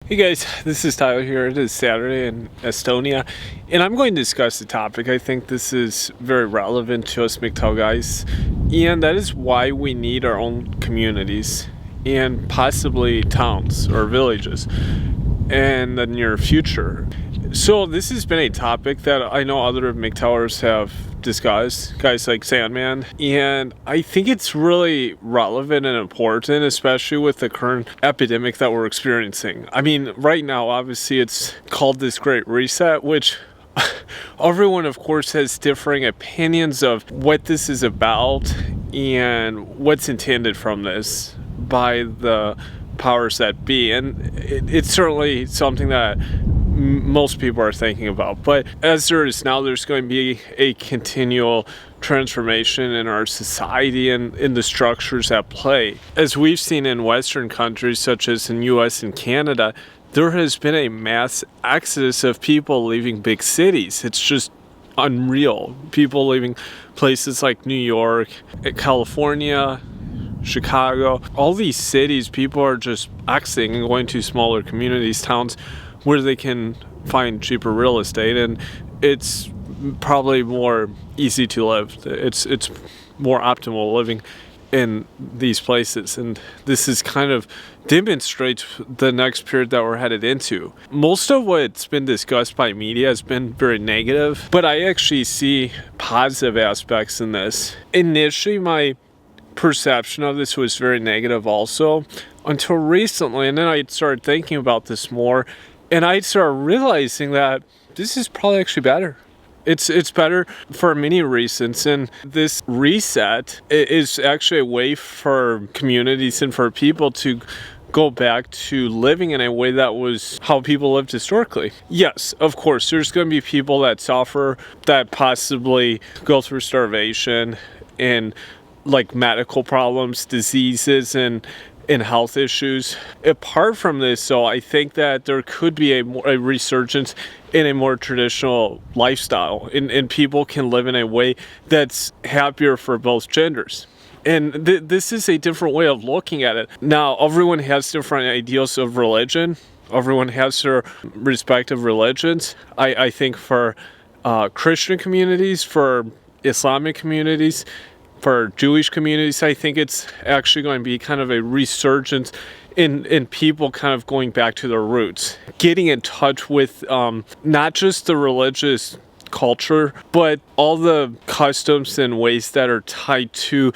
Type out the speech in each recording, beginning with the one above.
Hey guys, this is Tyler here. It is Saturday in Estonia, and I'm going to discuss a topic. I think this is very relevant to us MGTOW guys, and that is why we need our own communities and possibly towns or villages in the near future. So this has been a topic that I know other MGTOWers have discussed, guys like Sandman, and I think it's really relevant and important, especially with the current epidemic that we're experiencing. I mean, right now, obviously, it's called this Great Reset, which everyone, of course, has differing opinions of what this is about and what's intended from this by the powers that be, and it's certainly something that most people are thinking about. But as there is now, there's going to be a continual transformation in our society and in the structures at play. As we've seen in Western countries such as in US and Canada, there has been a mass exodus of people leaving big cities. It's just unreal. People leaving places like New York, California, Chicago, all these cities. People are just exiting and going to smaller communities, towns, where they can find cheaper real estate, and it's probably more easy to live. It's more optimal living in these places, and this is kind of demonstrates the next period that we're headed into. Most of what's been discussed by media has been very negative, but I actually see positive aspects in this. Initially, my perception of this was very negative also, until recently, and then I started thinking about this more, and I started realizing that this is probably actually better. It's better for many reasons, and this reset is actually a way for communities and for people to go back to living in a way that was how people lived historically. Yes, of course, there's going to be people that suffer, that possibly go through starvation and like medical problems, diseases, and health issues. Apart from this, so I think that there could be a resurgence in a more traditional lifestyle, and people can live in a way that's happier for both genders. And this is a different way of looking at it. Now, everyone has different ideals of religion. Everyone has their respective religions. I think for Christian communities, for Islamic communities, for Jewish communities, I think it's actually going to be kind of a resurgence in people kind of going back to their roots, getting in touch with not just the religious culture, but all the customs and ways that are tied to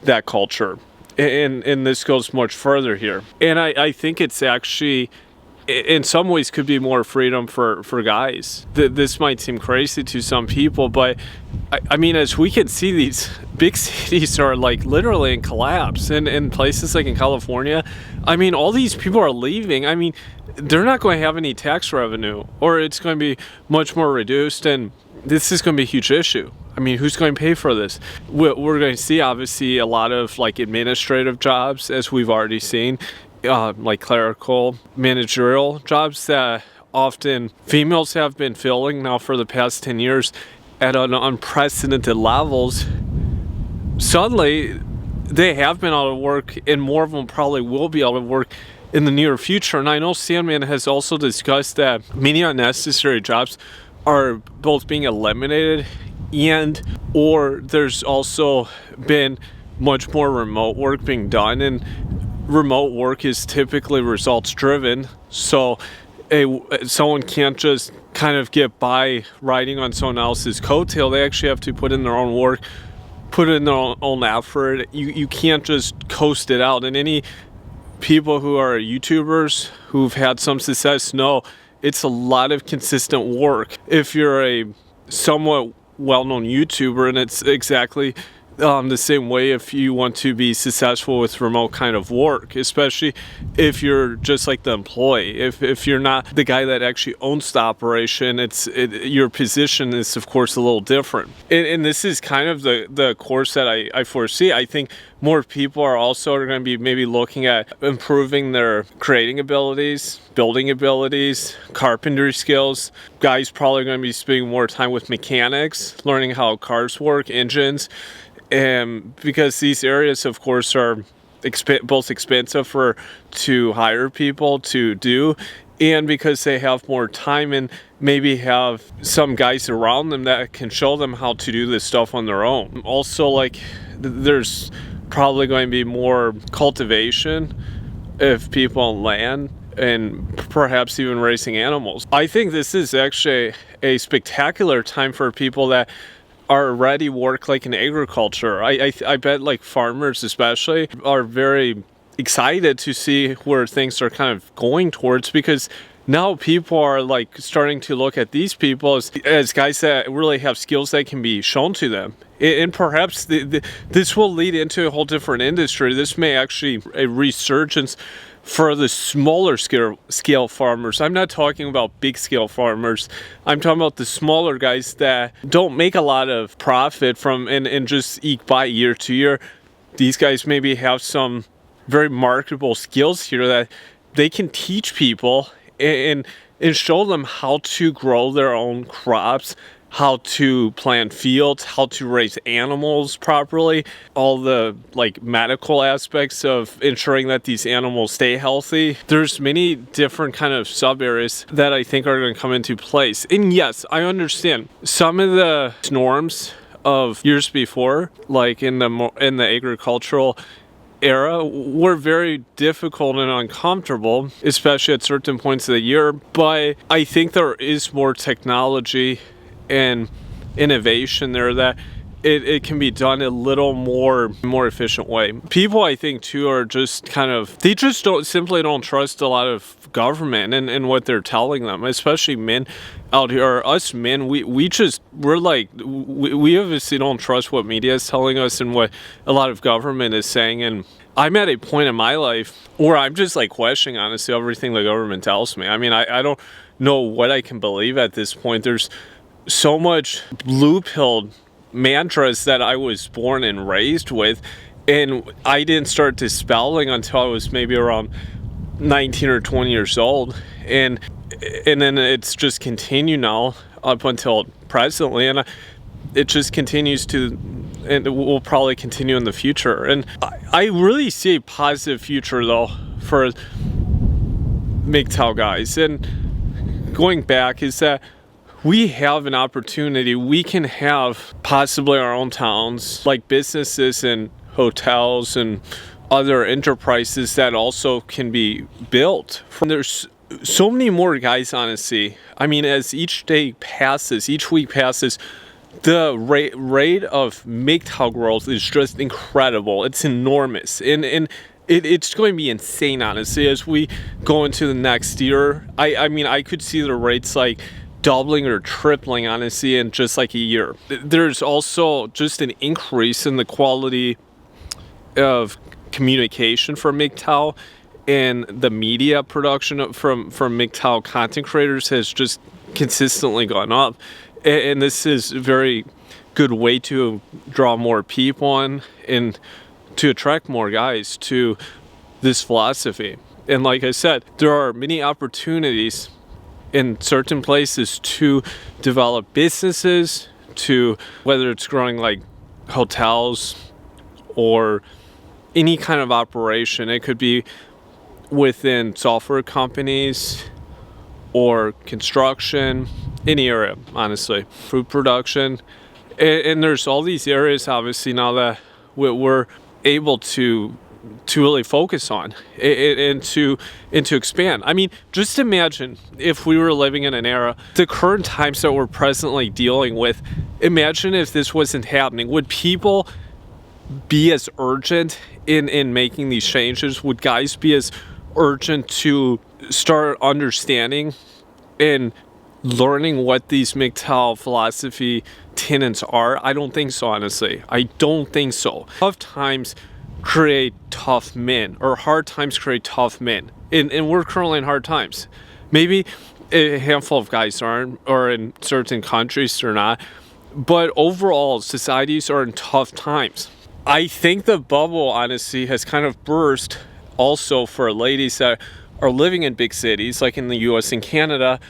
that culture. And this goes much further here. And I think it's actually, in some ways, could be more freedom for guys. This might seem crazy to some people, but I mean, as we can see, these big cities are like literally in collapse, and in places like in California, I mean, all these people are leaving. I mean, they're not going to have any tax revenue, or it's going to be much more reduced, and this is going to be a huge issue. I mean, who's going to pay for this? We're going to see, obviously, a lot of like administrative jobs, as we've already seen, like clerical, managerial jobs that often females have been filling now for the past 10 years at an unprecedented levels. Suddenly, they have been out of work, and more of them probably will be out of work in the near future. And I know Sandman has also discussed that many unnecessary jobs are both being eliminated, and or there's also been much more remote work being done, and remote work is typically results driven, so someone can't just kind of get by riding on someone else's coattail. They actually have to put in their own work, put in their own effort. You can't just coast it out. And any people who are YouTubers who've had some success know it's a lot of consistent work. If you're a somewhat well-known YouTuber, and it's exactly the same way if you want to be successful with remote kind of work, especially if you're just like the employee. If you're not the guy that actually owns the operation, your position is of course a little different. And this is kind of the course that I foresee. I think more people are also going to be maybe looking at improving their creating abilities, building abilities, carpentry skills. Guys probably going to be spending more time with mechanics, learning how cars work, engines, because these areas, of course, are both expensive to hire people to do, and because they have more time and maybe have some guys around them that can show them how to do this stuff on their own. Also, like, there's probably going to be more cultivation of people on land and perhaps even raising animals. I think this is actually a spectacular time for people that already work like in agriculture. I bet like farmers especially are very excited to see where things are kind of going towards, because now people are like starting to look at these people as guys that really have skills that can be shown to them. And perhaps this will lead into a whole different industry. This may actually a resurgence for the smaller scale farmers. I'm not talking about big scale farmers. I'm talking about the smaller guys that don't make a lot of profit from and just eke by year to year. These guys maybe have some very marketable skills here that they can teach people and show them how to grow their own crops, how to plant fields, how to raise animals properly, all the like medical aspects of ensuring that these animals stay healthy. There's many different kind of sub areas that I think are going to come into place. And yes, I understand some of the norms of years before, like in the agricultural era, were very difficult and uncomfortable, especially at certain points of the year. But I think there is more technology and innovation there that it can be done a little more efficient way. People, I think, too, are just kind of, they just don't trust a lot of government and what they're telling them, especially men out here, or us men. We obviously don't trust what media is telling us and what a lot of government is saying. And I'm at a point in my life where I'm just like questioning, honestly, everything the government tells me. I mean, I don't know what I can believe at this point. There's so much blue-pilled mantras that I was born and raised with, and I didn't start dispelling until I was maybe around 19 or 20 years old, and then it's just continued now up until presently, and it just continues to, and it will probably continue in the future. And I really see a positive future though for MGTOW guys. And going back is that we have an opportunity. We can have possibly our own towns, like businesses and hotels and other enterprises that also can be built. There's so many more guys, honestly. I mean, as each day passes, each week passes, the rate of MGTOW growth is just incredible. It's enormous. And it's going to be insane, honestly, as we go into the next year. I mean, I could see the rates like doubling or tripling, honestly, in just like a year. There's also just an increase in the quality of communication for MGTOW, and the media production from MGTOW content creators has just consistently gone up. And this is a very good way to draw more people on and to attract more guys to this philosophy. And like I said, there are many opportunities in certain places to develop businesses, to whether it's growing like hotels or any kind of operation. It could be within software companies or construction, any area, honestly, food production. And there's all these areas, obviously, now that we're able to really focus on and to expand. I mean, just imagine if we were living in an era, the current times that we're presently dealing with, imagine if this wasn't happening. Would people be as urgent in making these changes? Would guys be as urgent to start understanding and learning what these MGTOW philosophy tenets are? I don't think so, honestly. I don't think so. Tough times create tough men, or hard times create tough men. And we're currently in hard times. Maybe a handful of guys aren't, or in certain countries they're not. But overall, societies are in tough times. I think the bubble, honestly, has kind of burst also for ladies that are living in big cities, like in the US and Canada,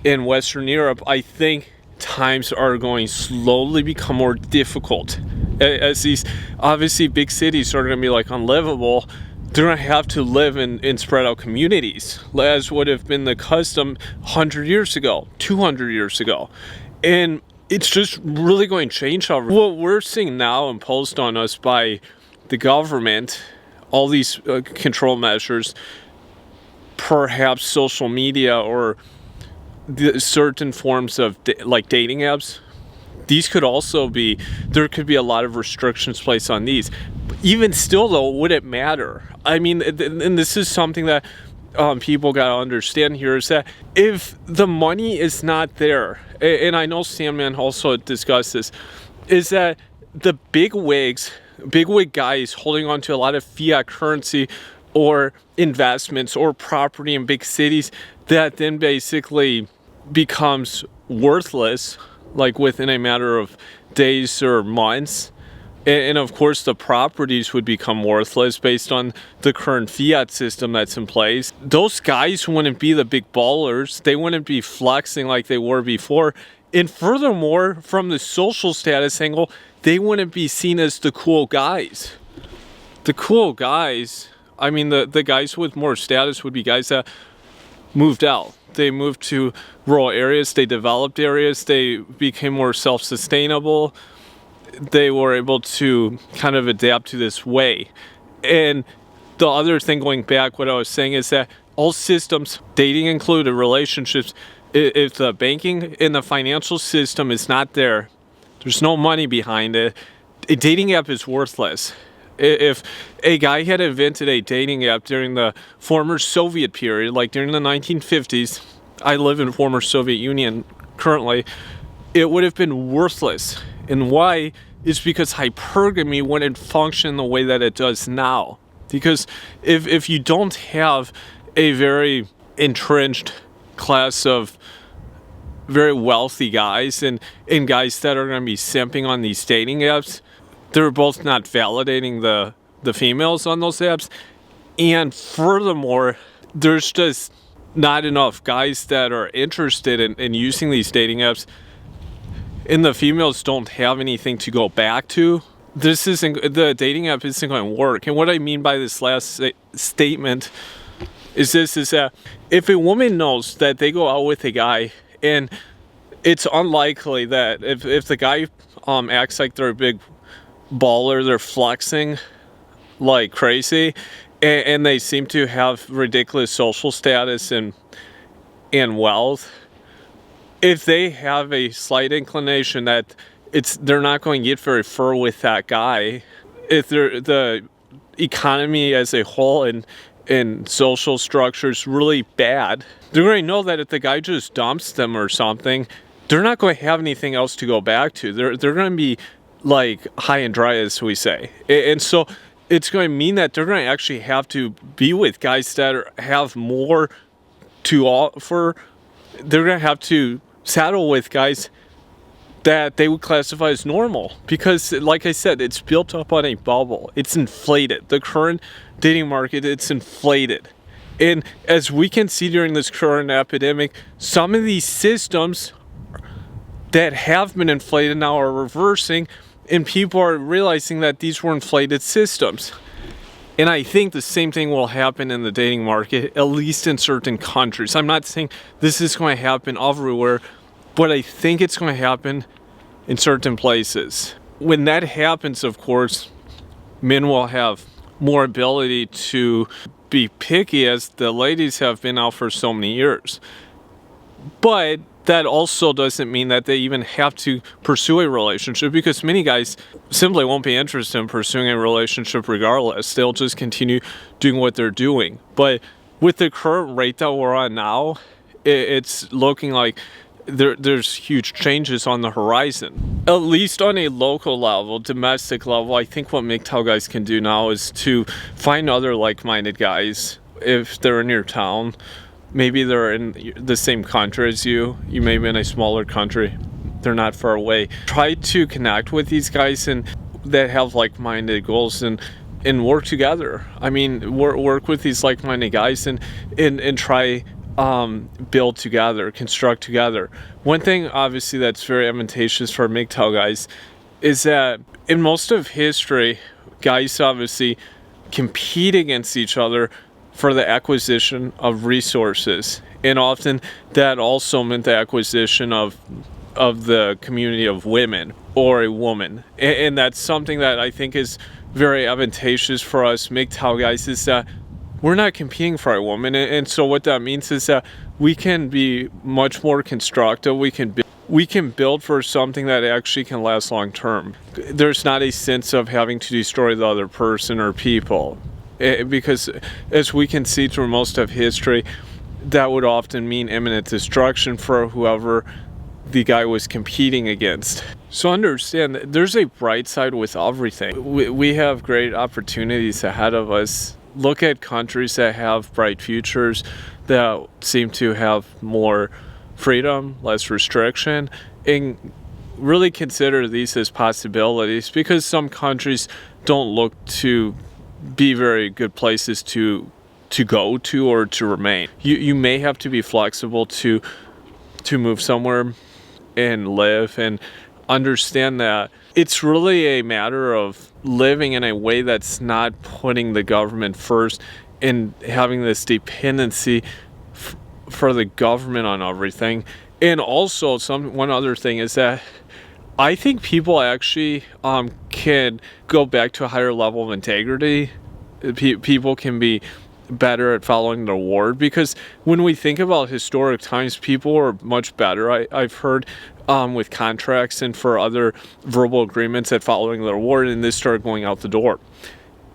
in Western Europe. I think times are going to slowly become more difficult. As these obviously big cities are going to be like unlivable, they're going to have to live in spread out communities, as would have been the custom 100 years ago, 200 years ago. And it's just really going to change how what we're seeing now imposed on us by the government, all these control measures, perhaps social media or the certain forms of like dating apps. These could also be, there could be a lot of restrictions placed on these. Even still though, would it matter? I mean, and this is something that people got to understand here, is that if the money is not there, and I know Sandman also discussed this, is that the big wig guys holding on to a lot of fiat currency or investments or property in big cities that then basically becomes worthless, like within a matter of days or months. And of course the properties would become worthless based on the current fiat system that's in place. Those guys wouldn't be the big ballers. They wouldn't be flexing like they were before. And furthermore, from the social status angle, they wouldn't be seen as the cool guys. The cool guys, I mean, the guys with more status would be guys that moved out. They moved to rural areas, they developed areas, they became more self-sustainable. They were able to kind of adapt to this way. And the other thing, going back, what I was saying is that all systems, dating included, relationships, if the banking and the financial system is not there, there's no money behind it, a dating app is worthless. If a guy had invented a dating app during the former Soviet period, like during the 1950s, I live in former Soviet Union currently, it would have been worthless. And why? Is because hypergamy wouldn't function the way that it does now. Because if you don't have a very entrenched class of very wealthy guys and guys that are going to be simping on these dating apps, they're both not validating the females on those apps. And furthermore, there's just not enough guys that are interested in using these dating apps, and the females don't have anything to go back to. The dating app isn't going to work. And what I mean by this last statement is that if a woman knows that they go out with a guy, and it's unlikely that if the guy acts like they're a big baller, they're flexing like crazy, and they seem to have ridiculous social status and wealth, if they have a slight inclination that they're not going to get very far with that guy, if the economy as a whole and social structure is really bad, they're going to know that if the guy just dumps them or something, they're not going to have anything else to go back to. They're going to be like high and dry, as we say. And so it's going to mean that they're going to actually have to be with guys that have more to offer. They're going to have to saddle with guys that they would classify as normal, because like I said, it's built up on a bubble. It's inflated. The current dating market, it's inflated. And as we can see during this current epidemic, some of these systems that have been inflated now are reversing, and people are realizing that these were inflated systems. And I think the same thing will happen in the dating market, at least in certain countries. I'm not saying this is going to happen everywhere, but I think it's going to happen in certain places. When that happens, of course, men will have more ability to be picky, as the ladies have been out for so many years. But that also doesn't mean that they even have to pursue a relationship, because many guys simply won't be interested in pursuing a relationship regardless. They'll just continue doing what they're doing. But with the current rate that we're on now, it's looking like there's huge changes on the horizon. At least on a local level, domestic level, I think what MGTOW guys can do now is to find other like-minded guys if they're in your town. Maybe they're in the same country as you. You may be in a smaller country. They're not far away. Try to connect with these guys and that have like-minded goals and work together. I mean, work with these like-minded guys and try build together, construct together. One thing obviously that's very advantageous for MGTOW guys is that in most of history, guys obviously compete against each other for the acquisition of resources. And often that also meant the acquisition of the community of women or a woman. And that's something that I think is very advantageous for us MGTOW guys, is that we're not competing for a woman. And so what that means is that we can be much more constructive. We can build for something that actually can last long term. There's not a sense of having to destroy the other person or people. Because as we can see through most of history, that would often mean imminent destruction for whoever the guy was competing against. So understand that there's a bright side with everything. We have great opportunities ahead of us. Look at countries that have bright futures, that seem to have more freedom, less restriction, and really consider these as possibilities, because some countries don't look to be very good places to go to or to remain. You may have to be flexible to move somewhere and live, and understand that it's really a matter of living in a way that's not putting the government first and having this dependency for the government on everything. And also one other thing is that I think people actually can go back to a higher level of integrity. People can be better at following the word, because when we think about historic times, people are much better, I've heard, with contracts and for other verbal agreements at following their word, and this started going out the door.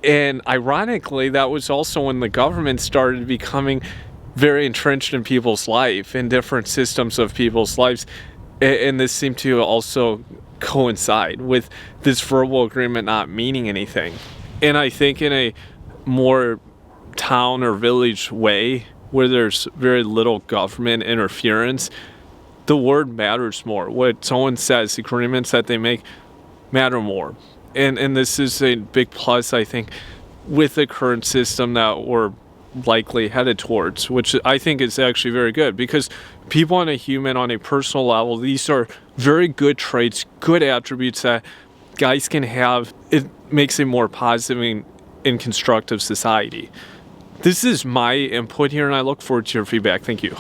And ironically, that was also when the government started becoming very entrenched in people's life, in different systems of people's lives. And this seemed to also coincide with this verbal agreement not meaning anything. And I think in a more town or village way, where there's very little government interference, the word matters more. What someone says, agreements that they make, matter more. And this is a big plus, I think, with the current system that we're likely headed towards, which I think is actually very good, because people on a personal level, these are very good traits, good attributes that guys can have. It makes a more positive and constructive society. This is my input here, and I look forward to your feedback. Thank you.